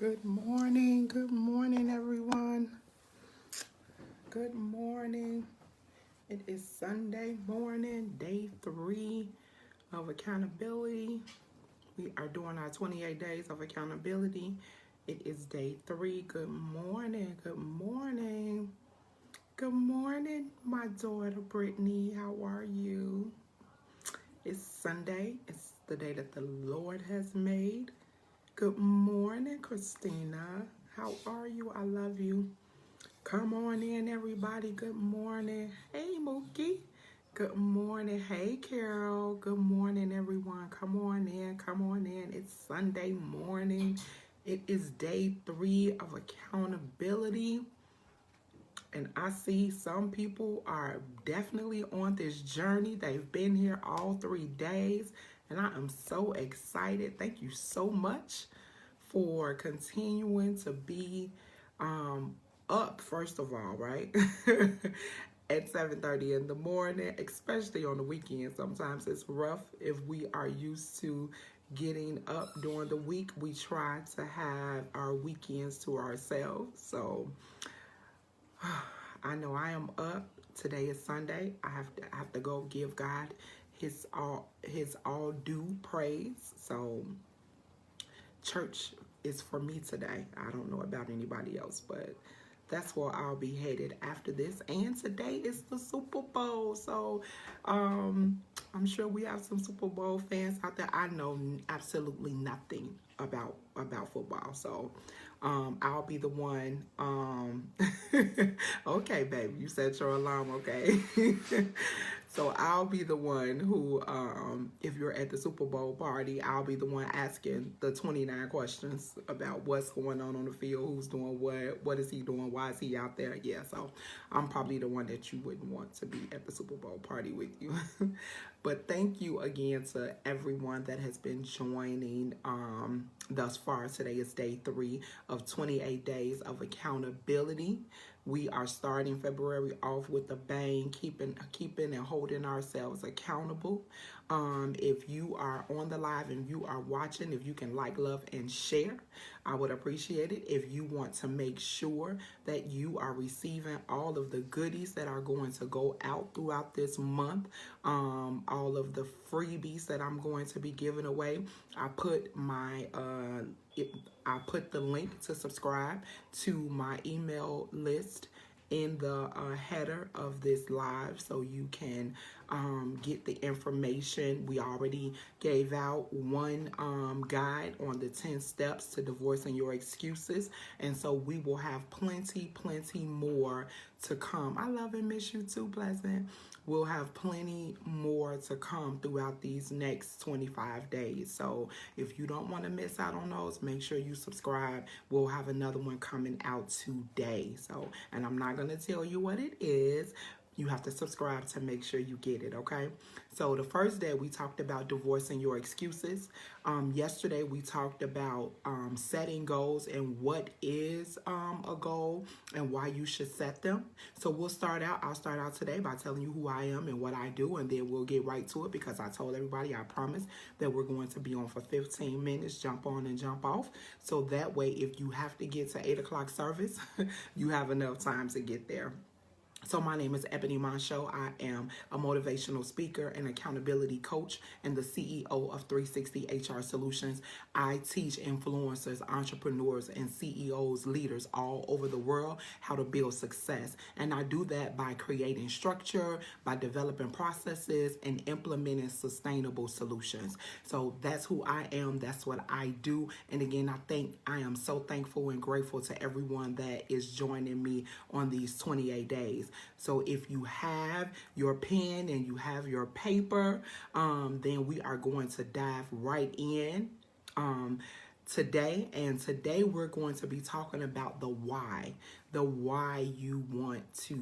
Good morning, everyone. Good morning. It is Sunday morning, day 3 of accountability. We are doing our 28 days of accountability. It is day 3. Good morning. Good morning. Good morning, my daughter Brittany. How are you? It's Sunday. It's the day that the Lord has made. Good morning, Christina. How are you? I love you. Come on in, everybody. Good morning. Hey, Mookie. Good morning. Hey, Carol. Good morning, everyone. Come on in. Come on in. It's Sunday morning. It is day 3 of accountability. And I see some people are definitely on this journey. They've been here all 3 days. And I am so excited. Thank you so much for continuing to be up, first of all, right? At 7:30 in the morning, especially on the weekend. Sometimes it's rough if we are used to getting up during the week. We try to have our weekends to ourselves. So I know I am up. Today is Sunday. I have to go give God his all due praise. So church is for me today. I don't know about anybody else, but that's where I'll be headed after this. And today is the Super Bowl. So I'm sure we have some Super Bowl fans out there. I know absolutely nothing about football. So I'll be the one. Okay, baby, you set your alarm, okay? So I'll be the one who, if you're at the Super Bowl party, I'll be the one asking the 29 questions about what's going on the field, who's doing what is he doing, why is he out there? Yeah, so I'm probably the one that you wouldn't want to be at the Super Bowl party with you. But thank you again to everyone that has been joining thus far. Today is day 3 of 28 days of accountability. We are starting February off with a bang, keeping and holding ourselves accountable. If you are on the live and you are watching, if you can like, love, and share, I would appreciate it. If you want to make sure that you are receiving all of the goodies that are going to go out throughout this month, all of the freebies that I'm going to be giving away, I put the link to subscribe to my email list in the header of this live, so you can get the information. We already gave out one guide on the 10 steps to divorcing your excuses, and so we will have plenty more to come. I love and miss you too, Pleasant. We'll have plenty more to come throughout these next 25 days. So if you don't want to miss out on those, make sure you subscribe. We'll have another one coming out today. So, and I'm not going to tell you what it is. You have to subscribe to make sure you get it, okay? So the first day we talked about divorcing your excuses. Yesterday we talked about setting goals and what is a goal and why you should set them. So I'll start out today by telling you who I am and what I do, and then we'll get right to it because I told everybody, I promise that we're going to be on for 15 minutes, jump on and jump off. So that way, if you have to get to 8 o'clock service, you have enough time to get there. So my name is Ebony Moncho. I am a motivational speaker and accountability coach and the CEO of 360 HR Solutions. I teach influencers, entrepreneurs, and CEOs, leaders all over the world how to build success. And I do that by creating structure, by developing processes, and implementing sustainable solutions. So that's who I am. That's what I do. And again, I am so thankful and grateful to everyone that is joining me on these 28 days. So if you have your pen and you have your paper, then we are going to dive right in today. And today we're going to be talking about the why you want to,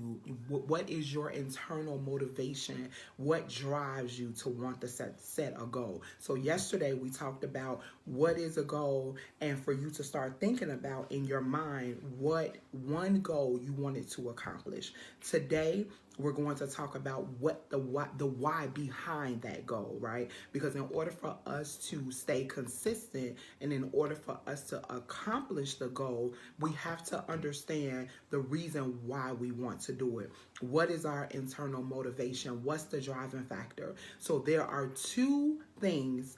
what is your internal motivation? What drives you to want to set a goal? So yesterday we talked about what is a goal, and for you to start thinking about in your mind what one goal you wanted to accomplish. Today we're going to talk about what the why behind that goal, right? Because in order for us to stay consistent and in order for us to accomplish the goal, we have to understand the reason why we want to do it. What is our internal motivation? What's the driving factor? So there are two things,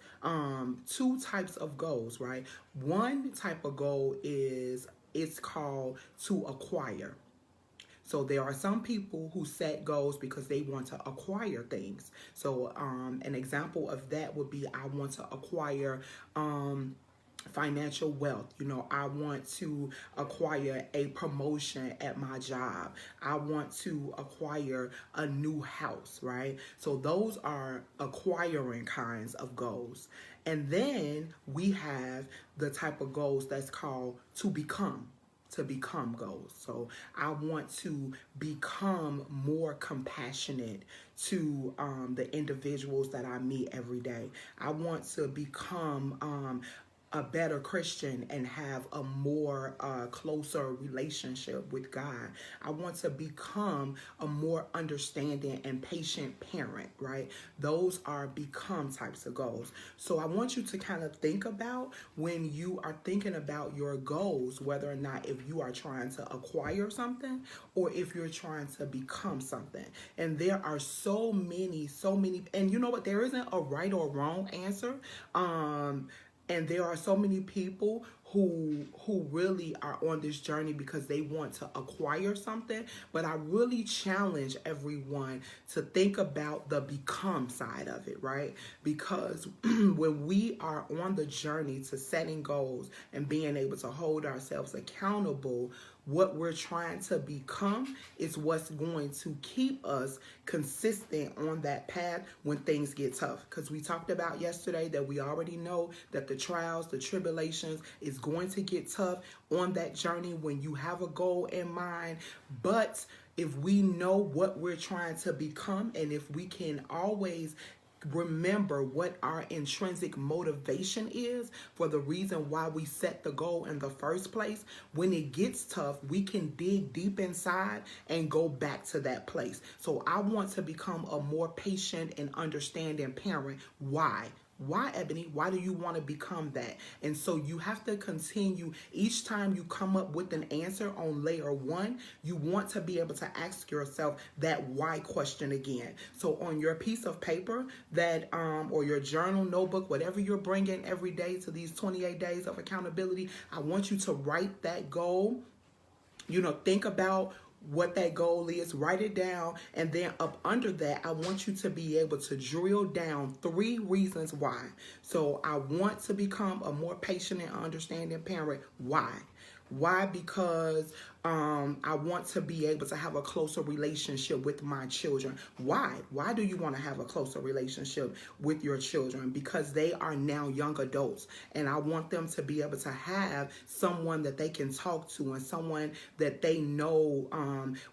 two types of goals, right? One type of goal is, it's called to acquire. So there are some people who set goals because they want to acquire things. So an example of that would be, I want to acquire financial wealth. You know, I want to acquire a promotion at my job. I want to acquire a new house, right? So those are acquiring kinds of goals. And then we have the type of goals that's called to become goals. So I want to become more compassionate to the individuals that I meet every day. I want to become a better Christian and have a more closer relationship with God. I want to become a more understanding and patient parent, right? Those are become types of goals. So I want you to kind of think about, when you are thinking about your goals, whether or not if you are trying to acquire something or if you're trying to become something. And there are so many, and you know what? There isn't a right or wrong answer. And there are so many people who really are on this journey because they want to acquire something. But I really challenge everyone to think about the become side of it, right? Because when we are on the journey to setting goals and being able to hold ourselves accountable, what we're trying to become is what's going to keep us consistent on that path when things get tough. Because we talked about yesterday that we already know that the trials, the tribulations is going to get tough on that journey when you have a goal in mind. But if we know what we're trying to become, and if we can always remember what our intrinsic motivation is for the reason why we set the goal in the first place, when it gets tough, we can dig deep inside and go back to that place. So I want to become a more patient and understanding parent. Why? Why, Ebony? Why do you want to become that? And so you have to continue. Each time you come up with an answer on layer one, you want to be able to ask yourself that why question again. So on your piece of paper that, or your journal, notebook, whatever you're bringing every day to these 28 days of accountability, I want you to write that goal. You know, think about what that goal is, write it down, and then up under that, I want you to be able to drill down 3 reasons why. So I want to become a more patient and understanding parent. Why? Why? Because I want to be able to have a closer relationship with my children. Why? Why do you want to have a closer relationship with your children? Because they are now young adults, and I want them to be able to have someone that they can talk to and someone that they know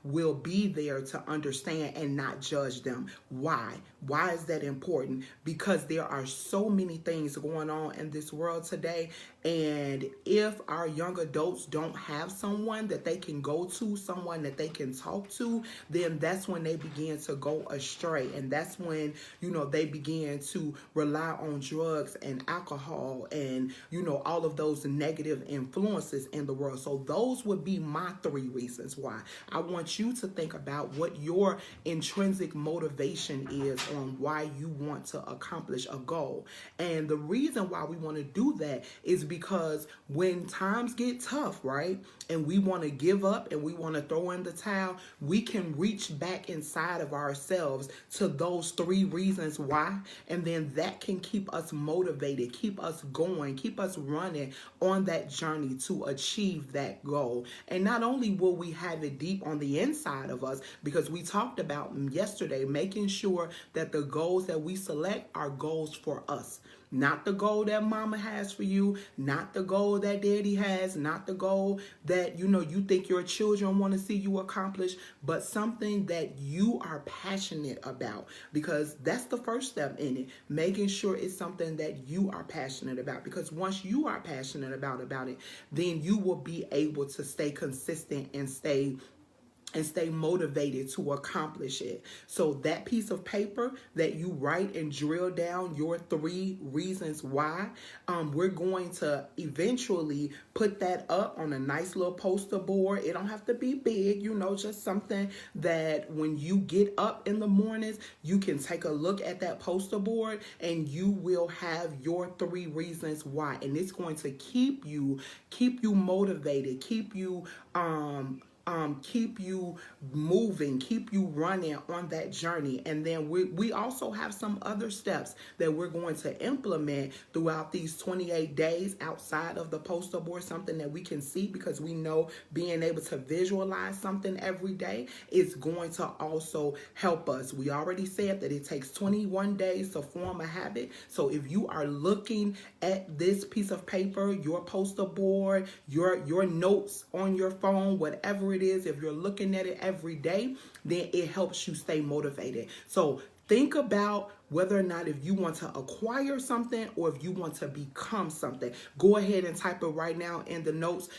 will be there to understand and not judge them. Why? Why is that important? Because there are so many things going on in this world today, and if our young adults don't have someone that they can go to, someone that they can talk to, then that's when they begin to go astray. And that's when, you know, they begin to rely on drugs and alcohol and, you know, all of those negative influences in the world. So those would be my 3 reasons why. I want you to think about what your intrinsic motivation is on why you want to accomplish a goal. And the reason why we want to do that is because when times get tough, right, and we want to give up and we want to throw in the towel, we can reach back inside of ourselves to those 3 reasons why, and then that can keep us motivated, keep us going, keep us running on that journey to achieve that goal. And not only will we have it deep on the inside of us, because we talked about yesterday making sure that the goals that we select are goals for us. Not the goal that mama has for you, not the goal that daddy has, not the goal that, you know, you think your children want to see you accomplish, but something that you are passionate about, because that's the first step in it, making sure it's something that you are passionate about. Because once you are passionate about it, then you will be able to stay consistent and stay and stay motivated to accomplish it. So that piece of paper that you write and drill down your 3 reasons why, we're going to eventually put that up on a nice little poster board. It don't have to be big, just something that when you get up in the mornings, you can take a look at that poster board and you will have your 3 reasons why. And it's going to keep you motivated, keep you keep you moving, keep you running on that journey. And then we also have some other steps that we're going to implement throughout these 28 days outside of the poster board, something that we can see, because we know being able to visualize something every day is going to also help us. We already said that it takes 21 days to form a habit. So if you are looking at this piece of paper, your poster board, your notes on your phone, whatever it is, if you're looking at it every day, then it helps you stay motivated. So think about whether or not if you want to acquire something or if you want to become something. Go ahead and type it right now in the notes,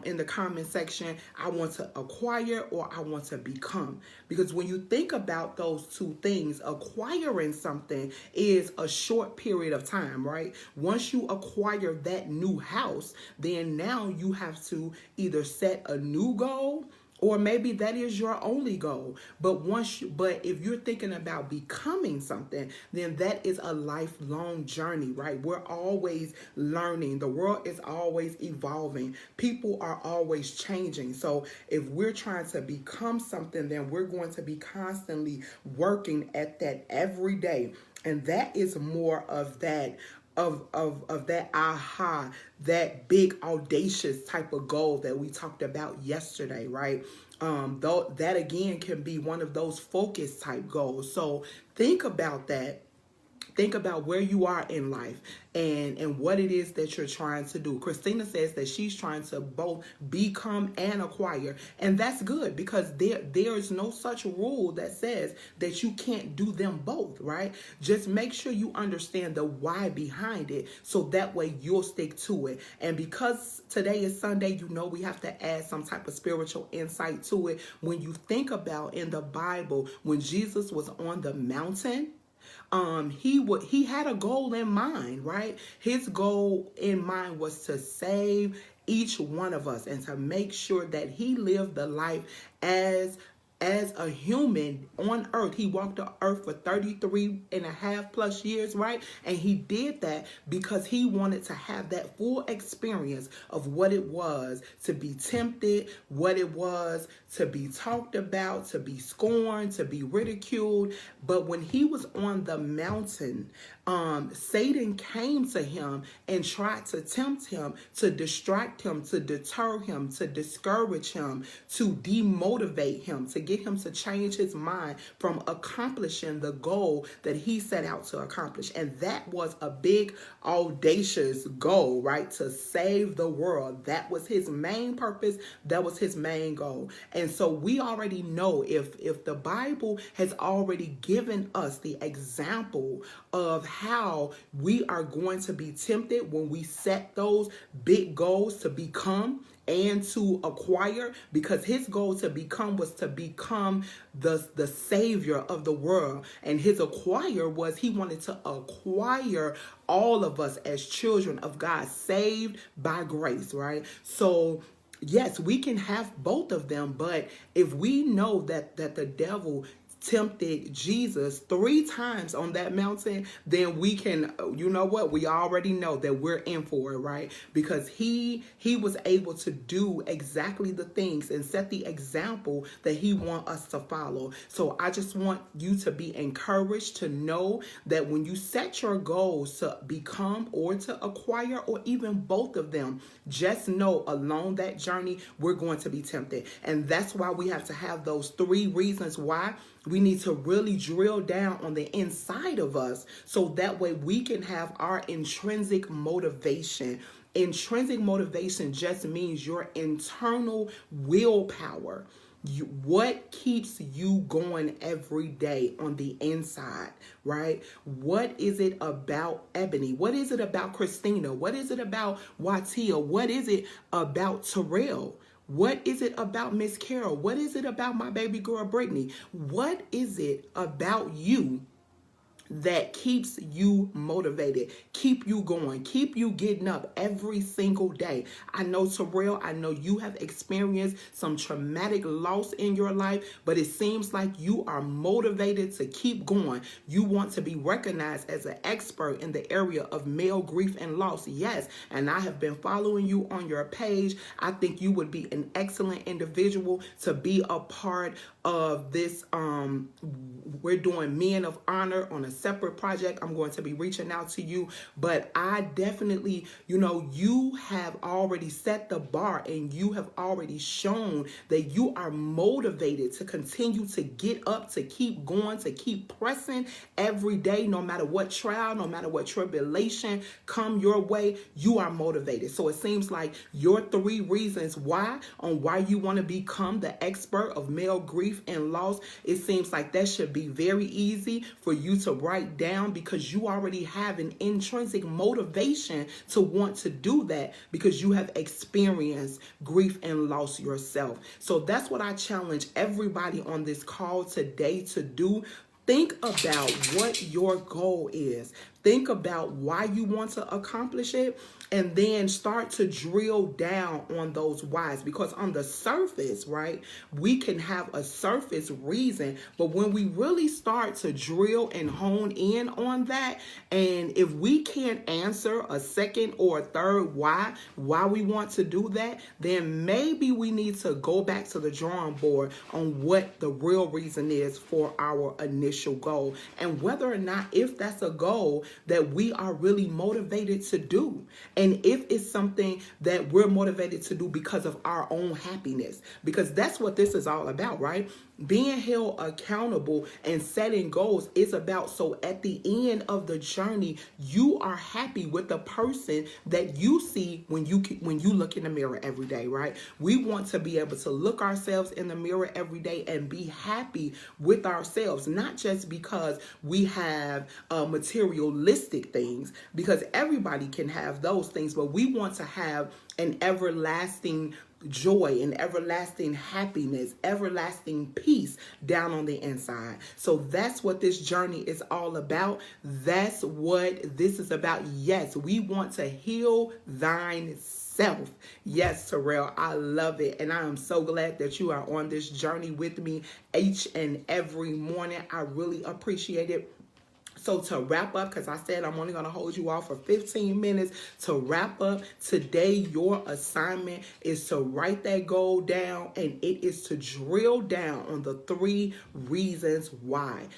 in the comment section. I want to acquire or I want to become. Because when you think about those 2 things, acquiring something is a short period of time, right? Once you acquire that new house, then now you have to either set a new goal, or maybe that is your only goal. But if you're thinking about becoming something, then that is a lifelong journey, right? We're always learning. The world is always evolving. People are always changing. So if we're trying to become something, then we're going to be constantly working at that every day. And that is more of that of that aha, that big audacious type of goal that we talked about yesterday, right? Though that again can be one of those focus type goals. So think about that. Think about where you are in life and what it is that you're trying to do. Christina says that she's trying to both become and acquire. And that's good, because there is no such rule that says that you can't do them both, right? Just make sure you understand the why behind it, so that way you'll stick to it. And because today is Sunday, we have to add some type of spiritual insight to it. When you think about in the Bible, when Jesus was on the mountain, he had a goal in mind, right? His goal in mind was to save each one of us and to make sure that he lived the life as a human on earth. He walked the earth for 33 and a half plus years, right? And he did that because he wanted to have that full experience of what it was to be tempted, what it was to be talked about, to be scorned, to be ridiculed. But when he was on the mountain, Satan came to him and tried to tempt him, to distract him, to deter him, to discourage him, to demotivate him, to get him to change his mind from accomplishing the goal that he set out to accomplish. And that was a big, audacious goal, right? To save the world. That was his main purpose. That was his main goal. And so we already know, if the Bible has already given us the example of how we are going to be tempted when we set those big goals to become and to acquire, because his goal to become was to become the savior of the world. And his acquire was he wanted to acquire all of us as children of God, saved by grace, right? So yes, we can have both of them, but if we know that the devil tempted Jesus 3 times on that mountain, then we can, we already know that we're in for it, right? Because he was able to do exactly the things and set the example that he wants us to follow. So I just want you to be encouraged to know that when you set your goals to become or to acquire, or even both of them, just know along that journey, we're going to be tempted. And that's why we have to have those 3 reasons why. We need to really drill down on the inside of us, so that way we can have our intrinsic motivation. Intrinsic motivation just means your internal willpower. What keeps you going every day on the inside, right? What is it about Ebony? What is it about Christina? What is it about Watia? What is it about Terrell? What is it about Miss Carol? What is it about my baby girl Brittany? What is it about you that keeps you motivated, keep you going, keep you getting up every single day? I know, Terrell, I know you have experienced some traumatic loss in your life, but it seems like you are motivated to keep going. You want to be recognized as an expert in the area of male grief and loss. Yes, and I have been following you on your page. I think you would be an excellent individual to be a part of this. We're doing Men of Honor on a separate project. I'm going to be reaching out to you, but I definitely, you have already set the bar and you have already shown that you are motivated to continue to get up, to keep going, to keep pressing every day, no matter what trial, no matter what tribulation come your way. You are motivated. So it seems like your 3 reasons why you want to become the expert of male grief and loss, it seems like that should be very easy for you to write down, because you already have an intrinsic motivation to want to do that because you have experienced grief and loss yourself. So that's what I challenge everybody on this call today to do. Think about what your goal is. Think about why you want to accomplish it, and then start to drill down on those whys. Because on the surface, right, we can have a surface reason, but when we really start to drill and hone in on that, and if we can't answer a second or a third why we want to do that, then maybe we need to go back to the drawing board on what the real reason is for our initial goal, and whether or not, if that's a goal that we are really motivated to do, and if it's something that we're motivated to do because of our own happiness, because that's what this is all about, right? Being held accountable and setting goals is about, so at the end of the journey, you are happy with the person that you see when you look in the mirror every day, right? We want to be able to look ourselves in the mirror every day and be happy with ourselves, not just because we have materialistic things, because everybody can have those things, but we want to have an everlasting joy and everlasting happiness, everlasting peace down on the inside. So that's what this journey is all about. That's what this is about. Yes, we want to heal thine self. Yes, Terrell, I love it. And I am so glad that you are on this journey with me each and every morning. I really appreciate it. So to wrap up, because I said I'm only going to hold you all for 15 minutes. To wrap up, today your assignment is to write that goal down, and it is to drill down on the 3 reasons why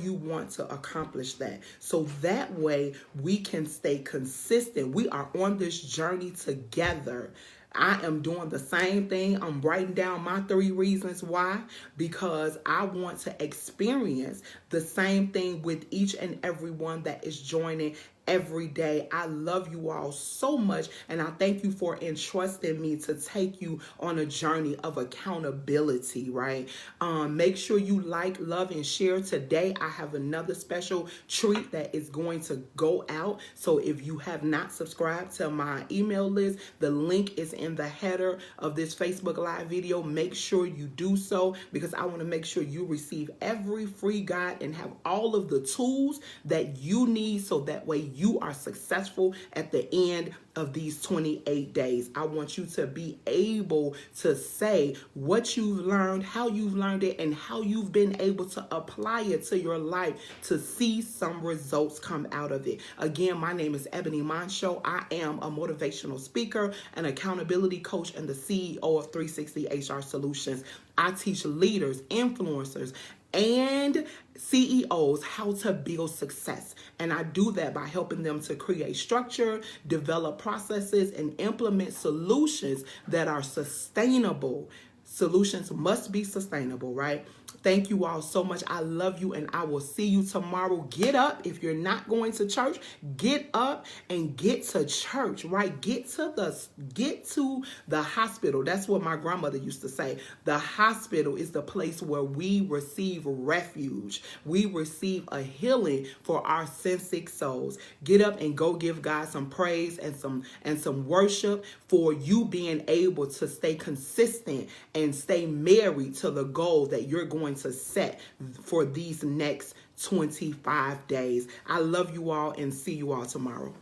you want to accomplish that. So that way we can stay consistent. We are on this journey together. I am doing the same thing. I'm writing down my 3 reasons why, because I want to experience the same thing with each and every one that is joining every day. I love you all so much, and I thank you for entrusting me to take you on a journey of accountability, right? Make sure you like, love, and share. Today, I have another special treat that is going to go out. So if you have not subscribed to my email list, the link is in the header of this Facebook Live video. Make sure you do so, because I want to make sure you receive every free guide and have all of the tools that you need, so that way you are successful at the end of these 28 days. I want you to be able to say what you've learned, how you've learned it, and how you've been able to apply it to your life to see some results come out of it. Again, my name is Ebony Moncho. I am a motivational speaker, an accountability coach, and the CEO of 360 HR Solutions. I teach leaders, influencers, and CEOs how to build success. And I do that by helping them to create structure, develop processes, and implement solutions that are sustainable. Solutions must be sustainable, right? Thank you all so much. I love you, and I will see you tomorrow. Get up. If you're not going to church, get up and get to church, right? Get to the hospital. That's what my grandmother used to say. The hospital is the place where we receive refuge. We receive a healing for our sin-sick souls. Get up and go give God some praise and some worship for you being able to stay consistent and stay married to the goal that you're going to set for these next 25 days. I love you all and see you all tomorrow.